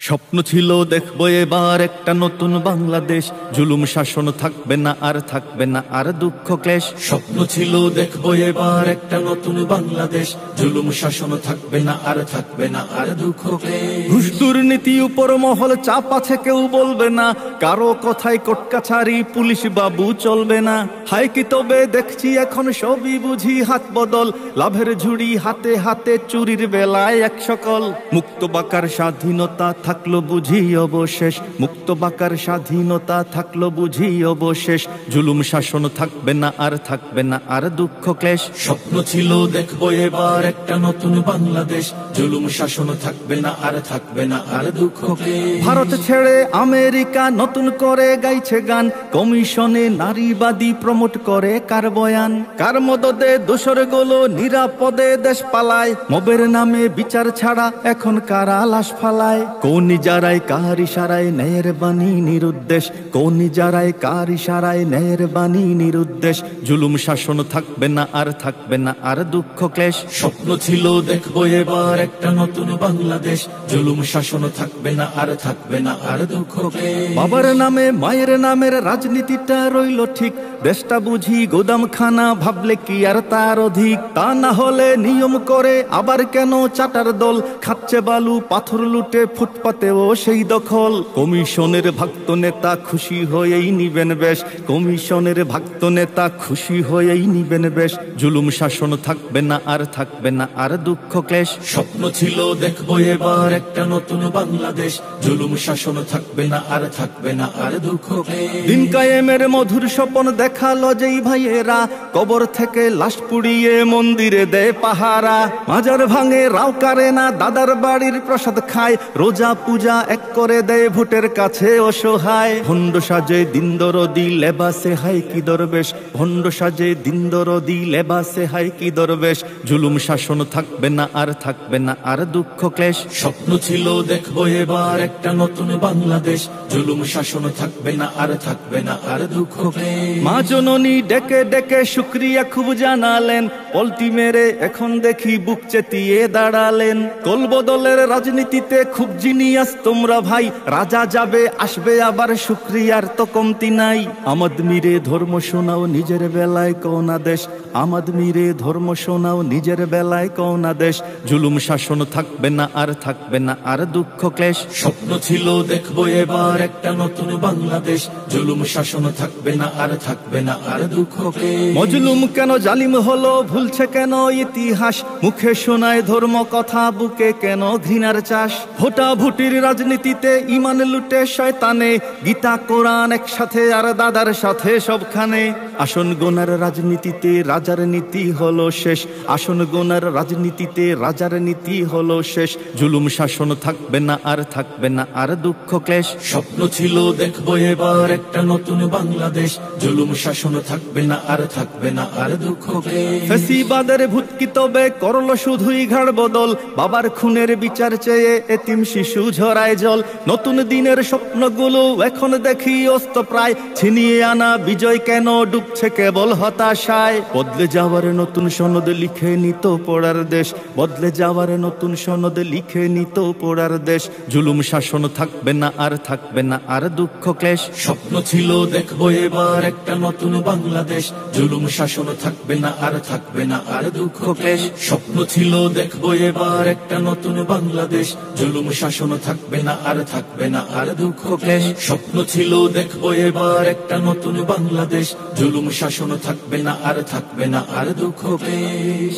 স্বপ্ন ছিল দেখবো এবার একটা নতুন বাংলাদেশ, জুলুম শাসন থাকবে না আর থাকবে না আর দুঃখ ক্লেশ। স্বপ্ন ছিল দেখবো এবার একটা নতুন বাংলাদেশ, জুলুম শাসন থাকবে না আর থাকবে না আর দুঃখ ক্লেশ। ঘুষ দুর্নীতি উপর মহল চাপ আছে, কেউ বলবে না, কারো কথায় কোর্ট কাছারি পুলিশ বাবু চলবে না। হায় কি তবে দেখছি এখন সবই বুঝি হাত বদল, লাভের ঝুড়ি হাতে হাতে চুরির বেলায় এক সকল। মুক্ত বাকার স্বাধীনতা থাকলো বুঝি অবশেষ, মুক্ত বাকার স্বাধীনতা থাকলো বুঝি অবশেষ, জুলুম শাসন থাকবে না আর থাকবে না আর দুঃখ ক্লেশ। স্বপ্ন ছিল দেখবো এবার একটা নতুন বাংলাদেশ, জুলুম শাসন থাকবে না আর থাকবে না আর দুঃখ ক্লেশ। ভারত ছেড়ে আমেরিকা নতুন করে গাইছে গান, কমিশনে নারীবাদী প্রমোট করে কার বয়ান। কার মদদে দোসর গুলো নিরাপদে দেশ পালায়, মবের নামে বিচার ছাড়া এখন কারা লাশ ফালায়। কোন যারাই কার ইশারায় ন্যায়ের বাণী নিরুদ্দেশ, কোন যারাই কার ইশারায় ন্যায়ের বাণী নিরুদ্দেশ, জুলুম শাসন থাকবে না আর থাকবে না আর দুঃখ ক্লেশ। স্বপ্ন ছিল দেখবো এবার একটা নতুন বাংলাদেশ, জুলুম শাসন থাকবে না আর থাকবে না আর দুঃখ ক্লেশ। বাবার নামে মায়ের নামের রাজনীতিটা রইল ঠিক, দেশটা বুঝি গোদামখানা ভাবলে কি আর তার অধিক। তা না হলে নিয়ম করে আবার কেন চাটার দল, খাচ্ছে বালু পাথর লুটে ফুটপাতেও সেই দখল। কমিশনের ভক্ত নেতা খুশি হয়েই নিবেন বেশ, কমিশনের ভক্ত নেতা খুশি হয়েই নিবেন বেশ, জুলুম শাসন থাকবে না আর থাকবে না আর দুঃখ ক্লেশ। স্বপ্ন ছিল দেখবো এবার একটা নতুন বাংলাদেশ, জুলুম শাসন থাকবে না আর থাকবে না আর দুঃখ ক্লেশ। দিন কায়েমের মধুর স্বপন দেখালো যেই ভাইয়েরা, কবর থেকে লাশ পুড়িয়ে মন্দিরে দেয় পাহারা। মাজার ভাঙে রাও কারে না, দাদার বাড়ির প্রসাদ খায়, রোজা পূজা এক করে দেয় ভোটের কাছে অসহায়। ভণ্ড সাজে দিন দরদি লেবাসে হাই কি দরবেশ, ভণ্ড সাজে দিন দরদি লেবাসে হাই কি দরবেশ, জুলুম শাসন থাকবে না আর থাকবে না আর দুঃখ ক্লেশ। স্বপ্ন ছিল দেখবো এবার একটা নতুন বাংলাদেশ, জুলুম শাসন থাকবে না আর থাকবে না আর দুঃখ ক্লেশ। মা জননী ডেকে ডেকে শুক্রিয়া খুব জানালেন, পল্টি মেরে এখন দেখি বুক চেতিয়ে দাঁড়ালেন। কল বদলের রাজনীতিতে খুব জিনিয়াস তোমরা ভাই, রাজা যাবে আসবে আবার শুক্রিয়ার তো কমতি নাই। আমদ মিরে ধর্ম শোনাও নিজের বেলায় কোন দেশ, আমদ মিরে ধর্ম শোনাও নিজের বেলায় কোন দেশ, জুলুম শাসন থাকবে না আর থাকবে না আর দুঃখ ক্লেশ। স্বপ্ন ছিল দেখবো এবার একটা নতুন বাংলাদেশ, জুলুম শাসন থাকবে না আর থাকবে না আর দুঃখ ক্লেশ। মজলুম কেন জালিম হলো, ভুলছে কেন ইতিহাস, মুখে শোনায় ধর্ম কথা বুকে কেন ঘৃণার চাষ। ভোটা ভুটির রাজনীতিতে ইমান লুটে শয়তানে, গীতা কোরআন একসাথে আর দাদার সাথে সবখানে। আসন গোনার রাজনীতিতে রাজার নীতি হলো শেষ, আসন গোনার রাজনীতিতে রাজার নীতি হলো শেষ, জুলুম শাসন থাকবে না আর থাকবে না আর দুঃখ ক্লেশ। স্বপ্ন ছিল দেখবো এবার একটা নতুন বাংলাদেশ, জুলুম শাসন থাকবে না আর থাকবে না আর দুঃখ ক্লেশ। ফ্যাসিবাদের ভূতকি তবে করলো শুধুই ঘাড় বদল, বাবার খুনের বিচার চেয়ে এতিম শিশু ঝরায় জল। নতুন দিনের স্বপ্নগুলো এখন দেখি অস্ত প্রায়, ছিনিয়ে আনা বিজয় কেন ডুবছে কেবল হতাশায়। বদলে যাওয়ার নতুন সনদ লিখে নিত পড়ার দেশ, বদলে যাওয়ার নতুন সনদ লিখে নিত পড়ার দেশ, জুলুম শাসন থাকবে না আর থাকবে না আর দুঃখ ক্লেশ। স্বপ্ন ছিল দেখবো এবার একটা নতুন বাংলাদেশ, জুলুম শাসন থাকবে না আর থাকবে না আর দুঃখ ক্লেশ। স্বপ্ন ছিল দেখবো এবার একটা নতুন বাংলাদেশ, জুলুম শাসন থাকবে না আর থাকবে না আর দুঃখ ক্লেশ। স্বপ্ন ছিল দেখবো এবার একটা নতুন বাংলাদেশ, জুলুম শাসন থাকবে না আর থাকবে না আর দুঃখ ক্লেশ।